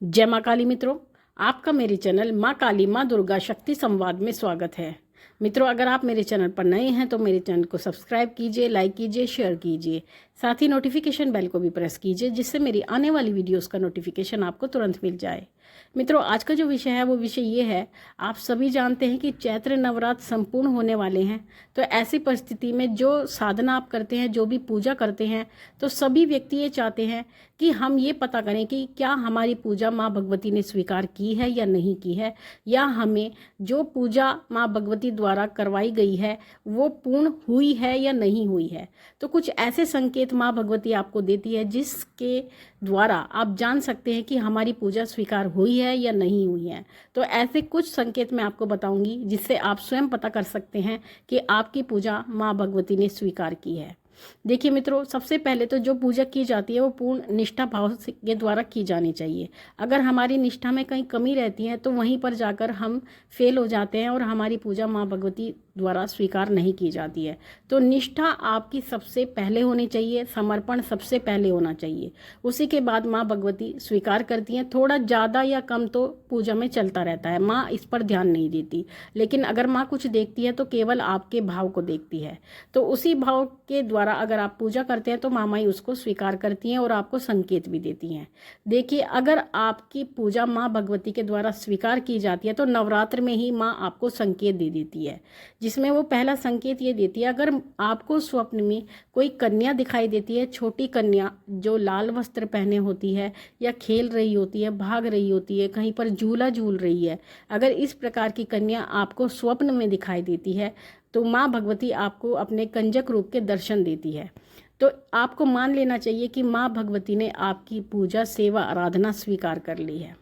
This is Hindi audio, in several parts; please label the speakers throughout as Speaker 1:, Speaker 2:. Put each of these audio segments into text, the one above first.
Speaker 1: जय माँ काली मित्रों, आपका मेरे चैनल माँ काली माँ दुर्गा शक्ति संवाद में स्वागत है। मित्रों, अगर आप मेरे चैनल पर नए हैं तो मेरे चैनल को सब्सक्राइब कीजिए, लाइक कीजिए, शेयर कीजिए। साथ ही नोटिफिकेशन बेल को भी प्रेस कीजिए, जिससे मेरी आने वाली वीडियोस का नोटिफिकेशन आपको तुरंत मिल जाए। मित्रों, आज का जो विषय है वो विषय ये है, आप सभी जानते हैं कि चैत्र नवरात्र संपूर्ण होने वाले हैं। तो ऐसी परिस्थिति में जो साधना आप करते हैं, जो भी पूजा करते हैं, तो सभी व्यक्ति ये चाहते हैं कि हम ये पता करें कि क्या हमारी पूजा माँ भगवती ने स्वीकार की है या नहीं की है, या हमें जो पूजा माँ भगवती द्वारा करवाई गई है वो पूर्ण हुई है या नहीं हुई है। तो कुछ ऐसे संकेत माँ भगवती आपको देती है जिसके द्वारा आप जान सकते हैं कि हमारी पूजा स्वीकार हुई है या नहीं हुई है। तो ऐसे कुछ संकेत मैं आपको बताऊंगी जिससे आप स्वयं पता कर सकते हैं कि आपकी पूजा माँ भगवती ने स्वीकार की है। देखिए मित्रों, सबसे पहले तो जो पूजा की जाती है वो पूर्ण निष्ठा भाव के द्वारा की जानी चाहिए। अगर हमारी निष्ठा में कहीं कमी रहती है तो वहीं पर जाकर हम फेल हो जाते हैं और हमारी पूजा माँ भगवती द्वारा स्वीकार नहीं की जाती है। तो निष्ठा आपकी सबसे पहले होनी चाहिए, समर्पण सबसे पहले होना चाहिए, उसी के बाद माँ भगवती स्वीकार करती हैं। थोड़ा ज़्यादा या कम तो पूजा में चलता रहता है, माँ इस पर ध्यान नहीं देती। लेकिन अगर माँ कुछ देखती है तो केवल आपके भाव को देखती है। तो उसी भाव के द्वारा अगर आप पूजा करते हैं तो माँ माई उसको स्वीकार करती हैं और आपको संकेत भी देती हैं। देखिए, अगर आपकी पूजा माँ भगवती के द्वारा स्वीकार की जाती है तो नवरात्र में ही माँ आपको संकेत दे देती है, जिसमें वो पहला संकेत ये देती है, अगर आपको स्वप्न में कोई कन्या दिखाई देती है, छोटी कन्या जो लाल वस्त्र पहने होती है या खेल रही होती है, भाग रही होती है, कहीं पर झूला झूल रही है, अगर इस प्रकार की कन्या आपको स्वप्न में दिखाई देती है तो माँ भगवती आपको अपने कंजक रूप के दर्शन देती है। तो आपको मान लेना चाहिए कि माँ भगवती ने आपकी पूजा, सेवा, आराधना स्वीकार कर ली है।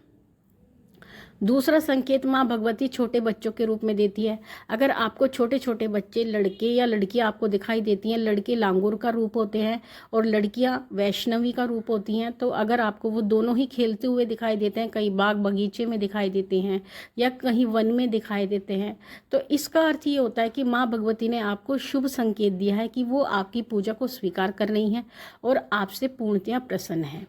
Speaker 1: दूसरा संकेत माँ भगवती छोटे बच्चों के रूप में देती है। अगर आपको छोटे छोटे बच्चे, लड़के या लड़कियाँ आपको दिखाई देती हैं, लड़के लांगुर का रूप होते हैं और लड़कियाँ वैष्णवी का रूप होती हैं, तो अगर आपको वो दोनों ही खेलते हुए दिखाई देते हैं, कहीं बाग बगीचे में दिखाई देते हैं या कहीं वन में दिखाई देते हैं, तो इसका अर्थ ये होता है कि माँ भगवती ने आपको शुभ संकेत दिया है कि वो आपकी पूजा को स्वीकार कर रही हैं और आपसे पूर्णतया प्रसन्न है।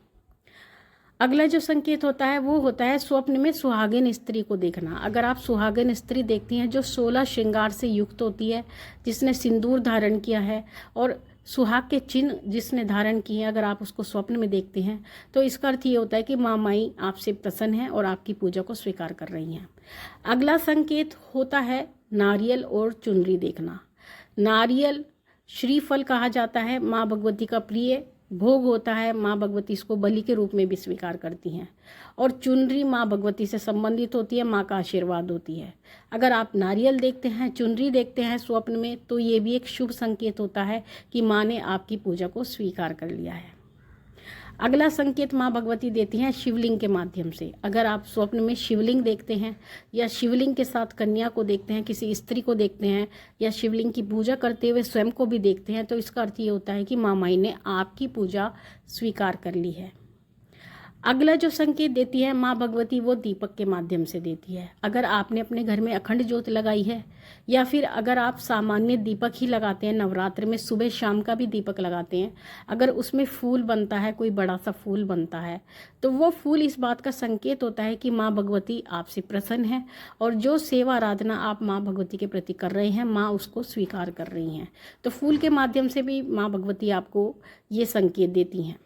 Speaker 1: अगला जो संकेत होता है वो होता है स्वप्न में सुहागिन स्त्री को देखना। अगर आप सुहागिन स्त्री देखती हैं जो 16 श्रृंगार से युक्त होती है, जिसने सिंदूर धारण किया है और सुहाग के चिन्ह जिसने धारण किए हैं, अगर आप उसको स्वप्न में देखते हैं तो इसका अर्थ ये होता है कि माँ माई आपसे प्रसन्न है और आपकी पूजा को स्वीकार कर रही हैं। अगला संकेत होता है नारियल और चुनरी देखना। नारियल श्रीफल कहा जाता है, माँ भगवती का प्रिय भोग होता है, माँ भगवती इसको बलि के रूप में भी स्वीकार करती हैं। और चुनरी माँ भगवती से संबंधित होती है, माँ का आशीर्वाद होती है। अगर आप नारियल देखते हैं, चुनरी देखते हैं स्वप्न में, तो ये भी एक शुभ संकेत होता है कि माँ ने आपकी पूजा को स्वीकार कर लिया है। अगला संकेत माँ भगवती देती हैं शिवलिंग के माध्यम से। अगर आप स्वप्न में शिवलिंग देखते हैं या शिवलिंग के साथ कन्या को देखते हैं, किसी स्त्री को देखते हैं या शिवलिंग की पूजा करते हुए स्वयं को भी देखते हैं, तो इसका अर्थ ये होता है कि माँ माई ने आपकी पूजा स्वीकार कर ली है। अगला जो संकेत देती है माँ भगवती वो दीपक के माध्यम से देती है। अगर आपने अपने घर में अखंड ज्योत लगाई है या फिर अगर आप सामान्य दीपक ही लगाते हैं, नवरात्र में सुबह शाम का भी दीपक लगाते हैं, अगर उसमें फूल बनता है, कोई बड़ा सा फूल बनता है, तो वो फूल इस बात का संकेत होता है कि माँ भगवती आपसे प्रसन्न है और जो सेवा आराधना आप माँ भगवती के प्रति कर रहे हैं, माँ उसको स्वीकार कर रही हैं। तो फूल के माध्यम से भी माँ भगवती आपको ये संकेत देती हैं।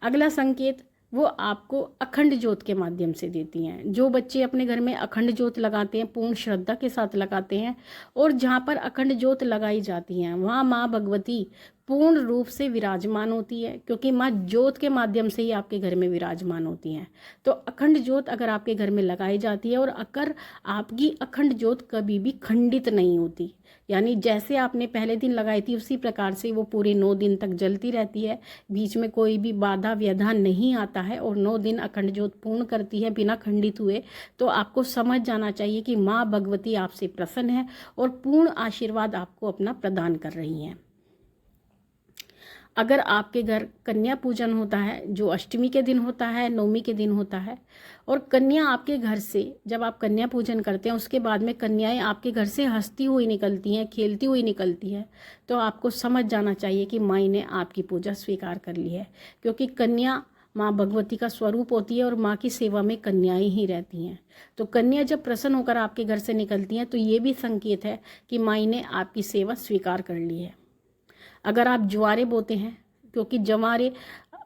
Speaker 1: अगला संकेत वो आपको अखंड ज्योत के माध्यम से देती हैं। जो बच्चे अपने घर में अखंड ज्योत लगाते हैं, पूर्ण श्रद्धा के साथ लगाते हैं, और जहाँ पर अखंड ज्योत लगाई जाती हैं वहाँ माँ भगवती पूर्ण रूप से विराजमान होती है, क्योंकि माँ ज्योत के माध्यम से ही आपके घर में विराजमान होती हैं। तो अखंड ज्योत अगर आपके घर में लगाई जाती है और अगर आपकी अखंड ज्योत कभी भी खंडित नहीं होती, यानी जैसे आपने पहले दिन लगाई थी उसी प्रकार से वो पूरे 9 दिन तक जलती रहती है, बीच में कोई भी बाधा व्यवधान नहीं आता है और 9 दिन अखंड ज्योत पूर्ण करती है बिना खंडित हुए, तो आपको समझ जाना चाहिए कि माँ भगवती आपसे प्रसन्न है और पूर्ण आशीर्वाद आपको अपना प्रदान कर रही हैं। अगर आपके घर कन्या पूजन होता है, जो अष्टमी के दिन होता है, नवमी के दिन होता है, और कन्या आपके घर से, जब आप कन्या पूजन करते हैं उसके बाद में कन्याएं आपके घर से हंसती हुई निकलती हैं, खेलती हुई निकलती हैं, तो आपको समझ जाना चाहिए कि माई ने आपकी पूजा स्वीकार कर ली है, क्योंकि कन्या माँ भगवती का स्वरूप होती है और माँ की सेवा में कन्याएं ही रहती हैं। तो कन्या जब प्रसन्न होकर आपके घर से निकलती हैं तो ये भी संकेत है कि माई ने आपकी सेवा स्वीकार कर ली है। अगर आप ज्वारे बोते हैं, क्योंकि ज्वारे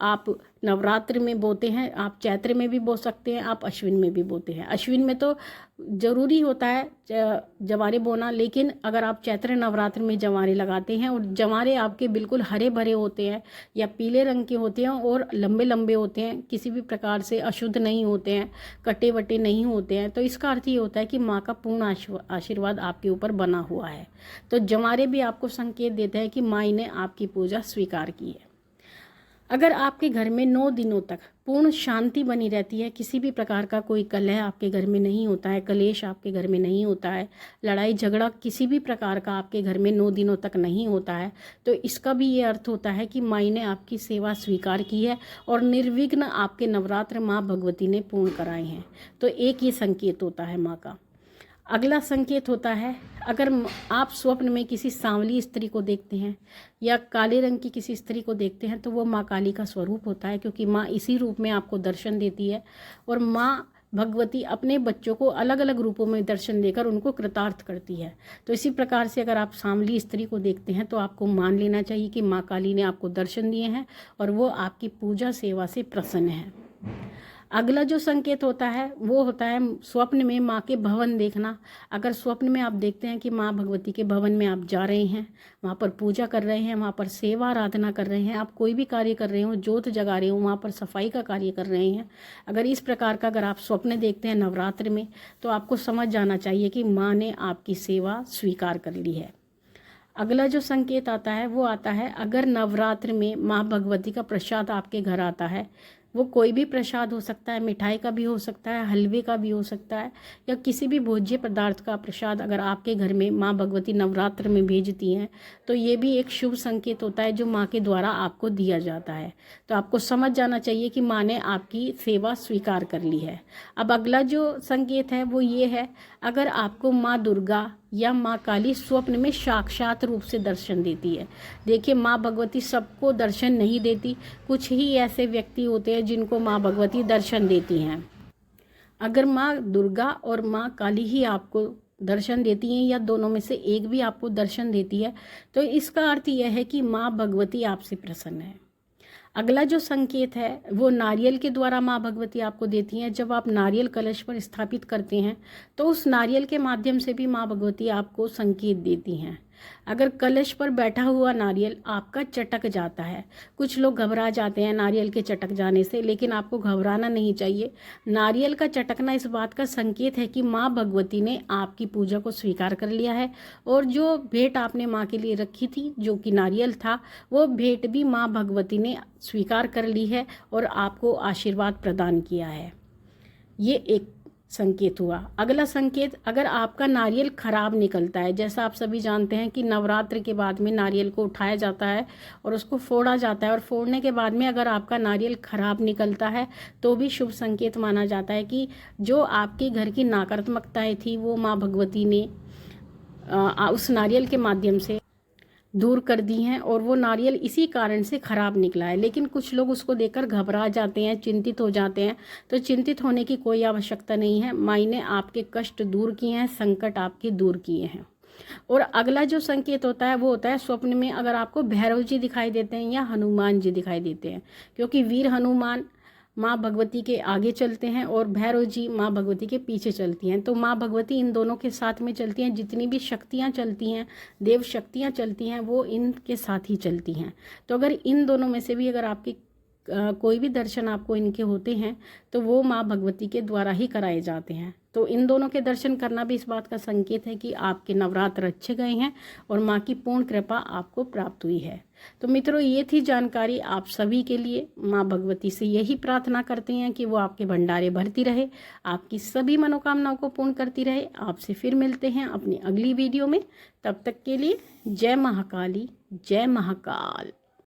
Speaker 1: आप नवरात्र में बोते हैं, आप चैत्र में भी बो सकते हैं, आप अश्विन में भी बोते हैं। अश्विन में तो ज़रूरी होता है जवारे बोना, लेकिन अगर आप चैत्र नवरात्र में जवारे लगाते हैं और जवारे आपके बिल्कुल हरे भरे होते हैं या पीले रंग के होते हैं और लंबे लंबे होते हैं, किसी भी प्रकार से अशुद्ध नहीं होते हैं, कटे वटे नहीं होते हैं, तो इसका अर्थ ये होता है कि माँ का पूर्ण आशीर्वाद आपके ऊपर बना हुआ है। तो जवारे भी आपको संकेत देते हैं कि माँ ने आपकी पूजा स्वीकार की है। अगर आपके घर में 9 दिनों तक पूर्ण शांति बनी रहती है, किसी भी प्रकार का कोई कलह आपके घर में नहीं होता है, कलेश आपके घर में नहीं होता है, लड़ाई झगड़ा किसी भी प्रकार का आपके घर में 9 दिनों तक नहीं होता है, तो इसका भी ये अर्थ होता है कि माई ने आपकी सेवा स्वीकार की है और निर्विघ्न आपके नवरात्र माँ भगवती ने पूर्ण कराए हैं। तो एक ये संकेत होता है माँ का। अगला संकेत होता है, अगर आप स्वप्न में किसी सांवली स्त्री को देखते हैं या काले रंग की किसी स्त्री को देखते हैं तो वो माँ काली का स्वरूप होता है, क्योंकि माँ इसी रूप में आपको दर्शन देती है और माँ भगवती अपने बच्चों को अलग अलग रूपों में दर्शन देकर उनको कृतार्थ करती है। तो इसी प्रकार से अगर आप सांवली स्त्री को देखते हैं तो आपको मान लेना चाहिए कि माँ काली ने आपको दर्शन दिए हैं और वो आपकी पूजा सेवा से प्रसन्न है। अगला जो संकेत होता है वो होता है स्वप्न में माँ के भवन देखना। अगर स्वप्न में आप देखते हैं कि माँ भगवती के भवन में आप जा रहे हैं, वहाँ पर पूजा कर रहे हैं, वहाँ पर सेवा आराधना कर रहे हैं, आप कोई भी कार्य कर रहे हो, जोत जगा रहे हो, वहाँ पर सफाई का कार्य कर रहे हैं, अगर इस प्रकार का अगर आप स्वप्न देखते हैं नवरात्र में तो आपको समझ जाना चाहिए कि माँ ने आपकी सेवा स्वीकार कर ली है। अगला जो संकेत आता है वो आता है, अगर नवरात्र में माँ भगवती का प्रसाद आपके घर आता है, वो कोई भी प्रसाद हो सकता है, मिठाई का भी हो सकता है, हलवे का भी हो सकता है, या किसी भी भोज्य पदार्थ का प्रसाद अगर आपके घर में माँ भगवती नवरात्र में भेजती हैं तो ये भी एक शुभ संकेत होता है जो माँ के द्वारा आपको दिया जाता है। तो आपको समझ जाना चाहिए कि माँ ने आपकी सेवा स्वीकार कर ली है। अब अगला जो संकेत है वो ये है, अगर आपको माँ दुर्गा या माँ काली स्वप्न में साक्षात रूप से दर्शन देती है। देखिए, माँ भगवती सबको दर्शन नहीं देती, कुछ ही ऐसे व्यक्ति होते हैं जिनको माँ भगवती दर्शन देती हैं। अगर माँ दुर्गा और माँ काली ही आपको दर्शन देती हैं या दोनों में से एक भी आपको दर्शन देती है तो इसका अर्थ यह है कि माँ भगवती आपसे प्रसन्न है। अगला जो संकेत है वो नारियल के द्वारा माँ भगवती आपको देती हैं। जब आप नारियल कलश पर स्थापित करते हैं तो उस नारियल के माध्यम से भी माँ भगवती आपको संकेत देती हैं। अगर कलश पर बैठा हुआ नारियल आपका चटक जाता है, कुछ लोग घबरा जाते हैं नारियल के चटक जाने से, लेकिन आपको घबराना नहीं चाहिए। नारियल का चटकना इस बात का संकेत है कि माँ भगवती ने आपकी पूजा को स्वीकार कर लिया है और जो भेंट आपने माँ के लिए रखी थी जो कि नारियल था, वो भेंट भी माँ भगवती ने स्वीकार कर ली है और आपको आशीर्वाद प्रदान किया है। ये एक संकेत हुआ। अगला संकेत, अगर आपका नारियल खराब निकलता है, जैसा आप सभी जानते हैं कि नवरात्र के बाद में नारियल को उठाया जाता है और उसको फोड़ा जाता है, और फोड़ने के बाद में अगर आपका नारियल खराब निकलता है तो भी शुभ संकेत माना जाता है कि जो आपके घर की नकारात्मकताएं थी वो माँ भगवती ने उस नारियल के माध्यम से दूर कर दी हैं और वो नारियल इसी कारण से ख़राब निकला है। लेकिन कुछ लोग उसको देखकर घबरा जाते हैं, चिंतित हो जाते हैं, तो चिंतित होने की कोई आवश्यकता नहीं है। माई ने आपके कष्ट दूर किए हैं, संकट आपके दूर किए हैं। और अगला जो संकेत होता है वो होता है स्वप्न में अगर आपको भैरव जी दिखाई देते हैं या हनुमान जी दिखाई देते हैं, क्योंकि वीर हनुमान माँ भगवती के आगे चलते हैं और भैरव जी माँ भगवती के पीछे चलती हैं। तो माँ भगवती इन दोनों के साथ में चलती हैं। जितनी भी शक्तियाँ चलती हैं, देव शक्तियाँ चलती हैं, वो इनके साथ ही चलती हैं। तो अगर इन दोनों में से भी अगर आपके कोई भी दर्शन आपको इनके होते हैं तो वो माँ भगवती के द्वारा ही कराए जाते हैं। तो इन दोनों के दर्शन करना भी इस बात का संकेत है कि आपके नवरात्र अच्छे गए हैं और माँ की पूर्ण कृपा आपको प्राप्त हुई है। तो मित्रों, ये थी जानकारी आप सभी के लिए। माँ भगवती से यही प्रार्थना करते हैं कि वो आपके भंडारे भरती रहे, आपकी सभी मनोकामनाओं को पूर्ण करती रहे। आपसे फिर मिलते हैं अपनी अगली वीडियो में। तब तक के लिए जय महाकाली, जय महाकाल।